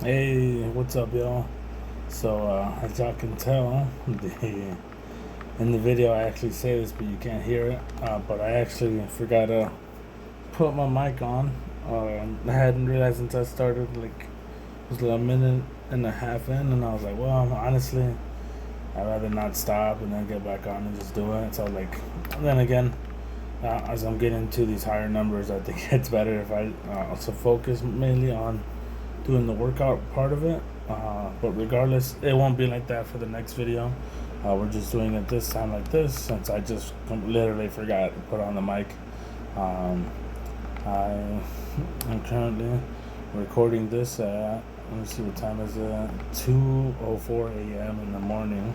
Hey, what's up, y'all? As y'all can tell, in the video I actually say this, but you can't hear it. But I actually forgot to put my mic on. I hadn't realized until I started, like, it was like a minute and a half in, and I was like, well, honestly, I'd rather not stop and then get back on and just do it. So, like, then again, as I'm getting to these higher numbers, I think it's better if I also focus mainly on doing the workout part of it. But regardless, it won't be like that for the next video. We're just doing it this time like this since I just literally forgot to put on the mic. Um, I am currently recording this at, let me see what time is it, 2:04 a.m. in the morning.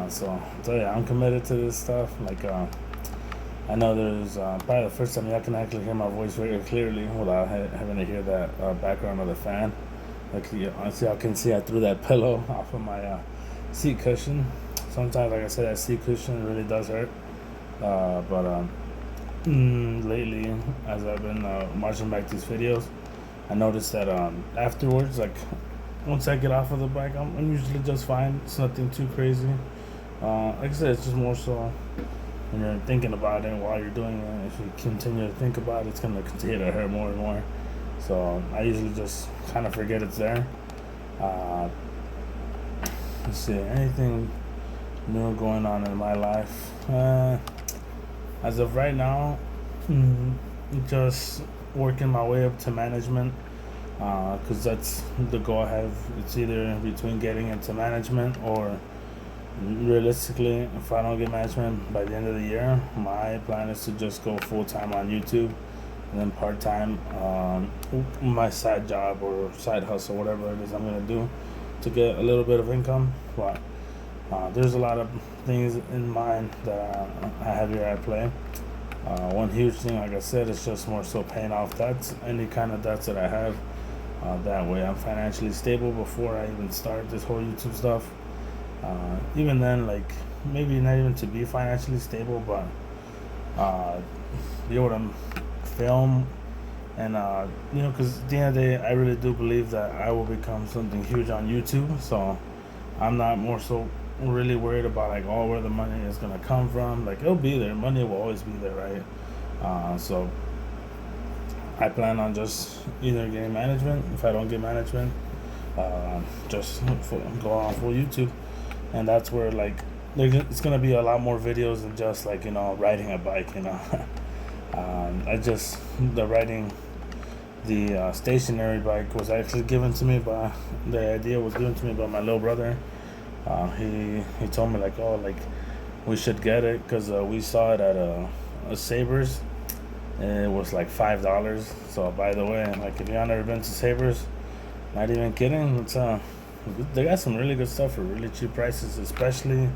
So yeah, I'm committed to this stuff. I know there's probably the first time y'all can actually hear my voice very clearly without having to hear that background of the fan. Like, as y'all can see, I threw that pillow off of my seat cushion. Sometimes, like I said, that seat cushion really does hurt. But lately, as I've been watching back these videos, I noticed that afterwards, like once I get off of the bike, I'm usually just fine. It's nothing too crazy. Like I said, it's just more so when you're thinking about it while you're doing it. If you continue to think about it, it's gonna continue to hurt more and more. So I usually just kind of forget it's there. Uh, let's see, anything new going on in my life? As of right now, mm, just working my way up to management. Because that's the goal I have. It's either between getting into management or realistically, if I don't get management by the end of the year, my plan is to just go full time on YouTube and then part time my side job or side hustle, whatever it is I'm gonna do to get a little bit of income. But there's a lot of things in mind that I have here at play. One huge thing, like I said, is just more so paying off debts, any kind of debts that I have. That way, I'm financially stable before I even start this whole YouTube stuff. Even then, like maybe not even to be financially stable, but be able to film and because at the end of the day, I really do believe that I will become something huge on YouTube. So I'm not more so really worried about like where the money is gonna come from. Like it'll be there, money will always be there, right? So I plan on just either getting management. If I don't get management, just go on full YouTube, and that's where like it's gonna be a lot more videos than just like riding a bike. I just the riding the stationary bike was actually given to me by the idea was given to me by my little brother. He told me like, oh, like we should get it because we saw it at a Sabers and it was like $5. So by the way, like if y'all never been to Sabers, not even kidding, it's they got some really good stuff for really cheap prices, especially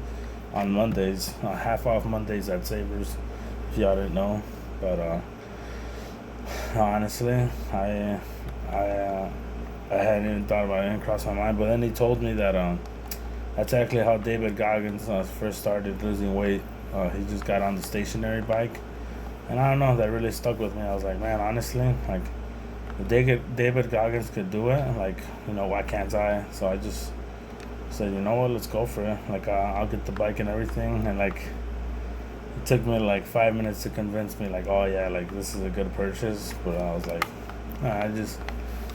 on Mondays, half off Mondays at Sabers. If y'all didn't know, but honestly, I hadn't even thought about it, it didn't cross my mind. But then he told me that that's actually how David Goggins first started losing weight. He just got on the stationary bike, and I don't know, that really stuck with me. I was like, man, honestly, like if David Goggins could do it, like why can't I? So I just said, you know what, let's go for it. Like I'll get the bike and everything, and like it took me like 5 minutes to convince me, like, oh yeah, like this is a good purchase. But I was like, I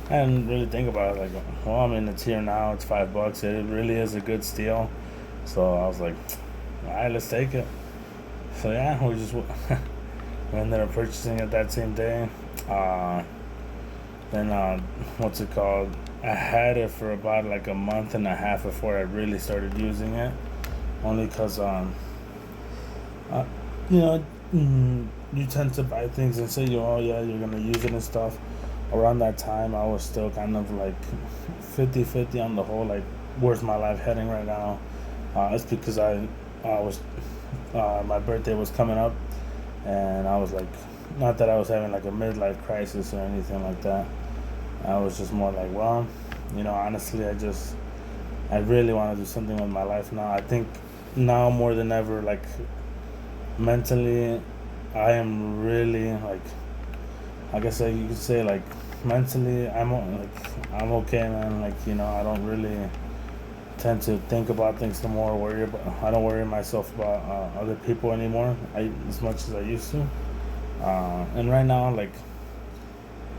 didn't really think about it. Like, well, I mean, it's here now. It's $5. It really is a good steal. So I was like, all right, let's take it. So yeah, we just we ended up purchasing it that same day. Then what's it called? I had it for about like a month and a half before I really started using it. Only because uh, you know, you tend to buy things and say, oh yeah, you're gonna use it and stuff. Around that time, I was still kind of like 50-50 on the whole, like, where's my life heading right now? It's because I was, my birthday was coming up, and I was like, not that I was having like a midlife crisis or anything like that. I was just more like, well, honestly, I really want to do something with my life now. I think now more than ever, like, mentally, I am really like I guess you could say like mentally, I'm okay, man. Like, I don't really tend to think about things no more. I don't worry myself about other people anymore. As much as I used to. And right now, like,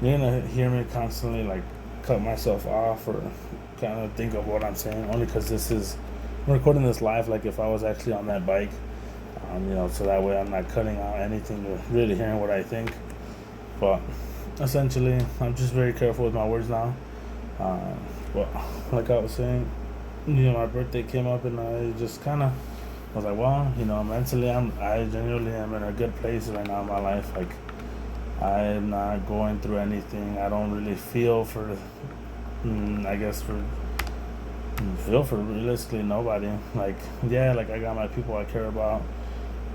you're gonna hear me constantly like cut myself off or kind of think of what I'm saying, only because I'm recording this live. Like if I was actually on that bike, so that way I'm not cutting out anything. You're really hearing what I think. But essentially, I'm just very careful with my words now. Uh, but like I was saying, my birthday came up and I just kind of was like, well, mentally, I genuinely am in a good place right now in my life. Like I'm not going through anything. I don't really I guess feel for realistically nobody. Like yeah, like I got my people I care about.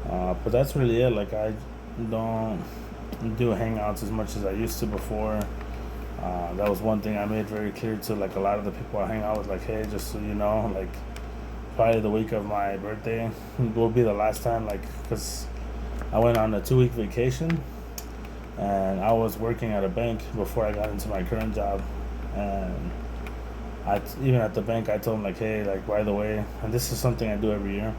But that's really it. Like I don't do hangouts as much as I used to before. That was one thing I made very clear to like a lot of the people I hang out with. Like, hey, just so you know, like probably the week of my birthday will be the last time. Like, cause I went on a 2 week vacation, and I was working at a bank before I got into my current job, and even at the bank I told them like, hey, like by the way, and this is something I do every year.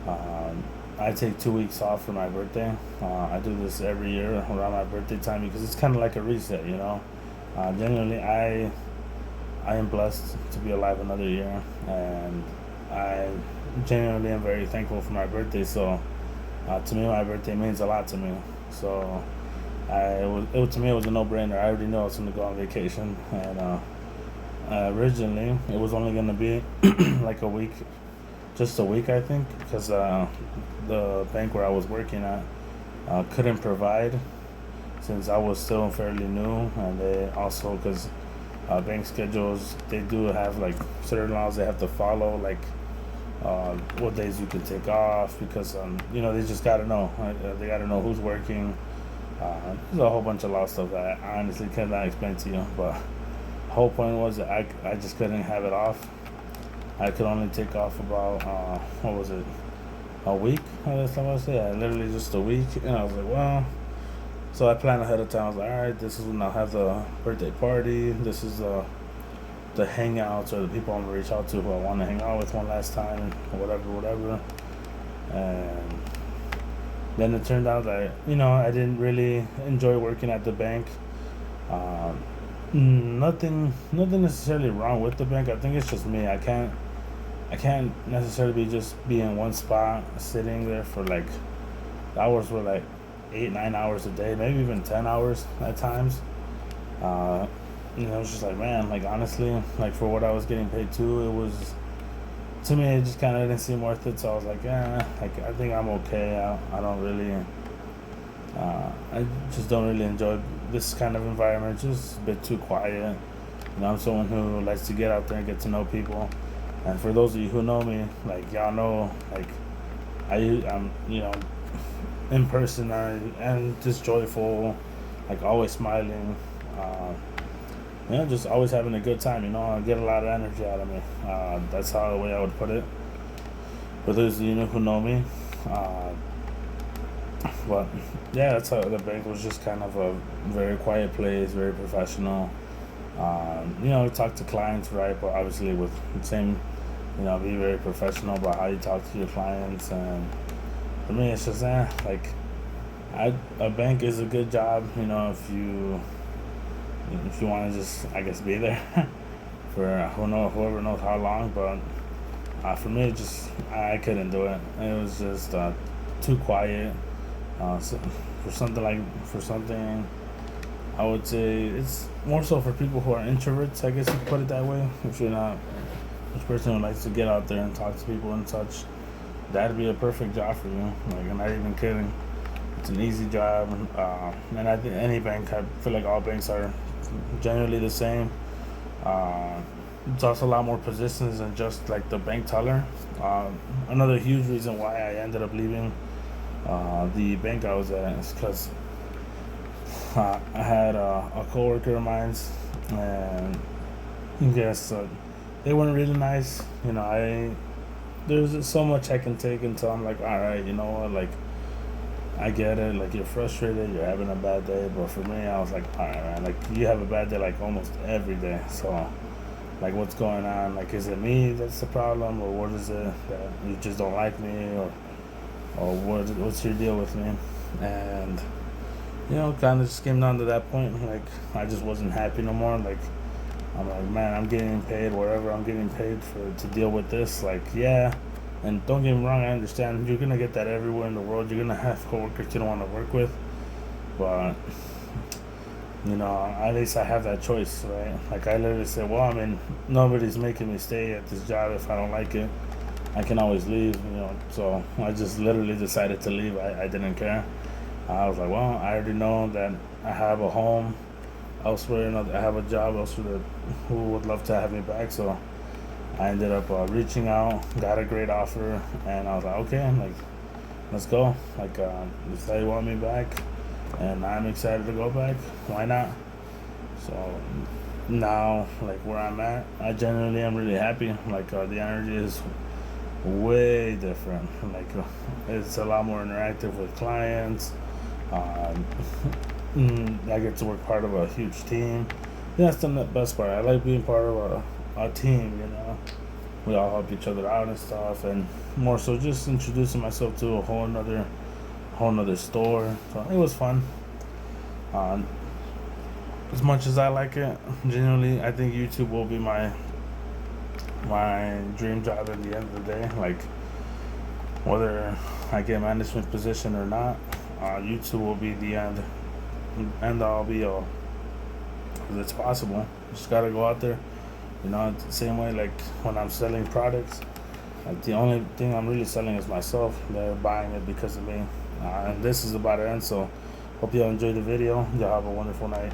Um, I take 2 weeks off for my birthday. I do this every year around my birthday time because it's kind of like a reset, you know. Genuinely, I am blessed to be alive another year, and I genuinely am very thankful for my birthday. So, to me, my birthday means a lot to me. So, to me it was a no brainer. I already knew I was going to go on vacation, and originally it was only going to be like a week, just a week, I think, because the bank where I was working at couldn't provide since I was still fairly new, and they also because bank schedules they do have like certain laws they have to follow, like what days you can take off because they just gotta know, right? They gotta know who's working. There's a whole bunch of law stuff that I honestly cannot explain to you, but the whole point was that I just couldn't have it off. I could only take off about what was it, a week? That's what I said. Yeah, literally just a week, and I was like, well. So I planned ahead of time. I was like, all right, this is when I'll have the birthday party. This is the hangouts or the people I'm gonna reach out to who I want to hang out with one last time, or whatever. And then it turned out that I didn't really enjoy working at the bank. Um, nothing necessarily wrong with the bank. I think it's just me. I can't necessarily just be in one spot sitting there for like the hours were like 8 9 hours a day, maybe even 10 hours at times. Uh, it's just like, man, like honestly, like for what I was getting paid to, it was to me it just kind of didn't seem worth it. So I was like, yeah, like I think I'm okay. I don't really, I just don't really enjoy this kind of environment. Just a bit too quiet. I'm someone who likes to get out there and get to know people. And for those of you who know me, like y'all know, like I'm, in person and just joyful, like always smiling, just always having a good time. I get a lot of energy out of me. That's how the way I would put it. For those of you who know me, but yeah, that's how the bank was just kind of a very quiet place, very professional. Talk to clients, right? But obviously with the same, be very professional about how you talk to your clients. And for me, it's just like a bank is a good job. If you want to just I guess be there for whoever knows how long. But for me, I couldn't do it. It was just too quiet. So for something, I would say it's more so for people who are introverts. I guess you could put it that way. If you're not a person who likes to get out there and talk to people and such, that'd be a perfect job for you. Like, I'm not even kidding. It's an easy job, and I think any bank. I feel like all banks are generally the same. It's also a lot more positions than just like the bank teller. Another huge reason why I ended up leaving the bank I was at is because I had a coworker of mine, and I guess they weren't really nice. There's so much I can take until I'm like, all right, you know what, like I get it. Like, you're frustrated, you're having a bad day, but for me, I was like, all right, man. Like, you have a bad day like almost every day. So, like, what's going on? Like, is it me that's the problem, or what is it that you just don't like me, or what's your deal with me? And kind of just came down to that point. Like, I just wasn't happy no more. Like, I'm like, man, I'm getting paid whatever I'm getting paid for to deal with this. Like, yeah. And don't get me wrong, I understand you're gonna get that everywhere in the world. You're gonna have coworkers you don't want to work with, but at least I have that choice, right? Like, I literally said, well, I mean, nobody's making me stay at this job. If I don't like it, I can always leave. So I just literally decided to leave. I didn't care. I was like, well, I already know that I have a home elsewhere, I have a job elsewhere that who would love to have me back. So I ended up reaching out, got a great offer, and I was like, okay, like, let's go. Like, if they want me back, and I'm excited to go back, why not? So now, like, where I'm at, I genuinely am really happy. Like, the energy is way different. Like, it's a lot more interactive with clients. Um, I get to work part of a huge team. Yeah, that's the best part. I like being part of a team. We all help each other out and stuff, and more so just introducing myself to a whole nother store. So it was fun. Um, as much as I like it, genuinely, I think YouTube will be my dream job at the end of the day. Like, whether I get a management position or not, YouTube will be the end all be all. 'Cause it's possible. You just gotta go out there. It's the same way like when I'm selling products. Like, the only thing I'm really selling is myself. They're buying it because of me. And this is about to end. So hope y'all enjoyed the video. Y'all have a wonderful night.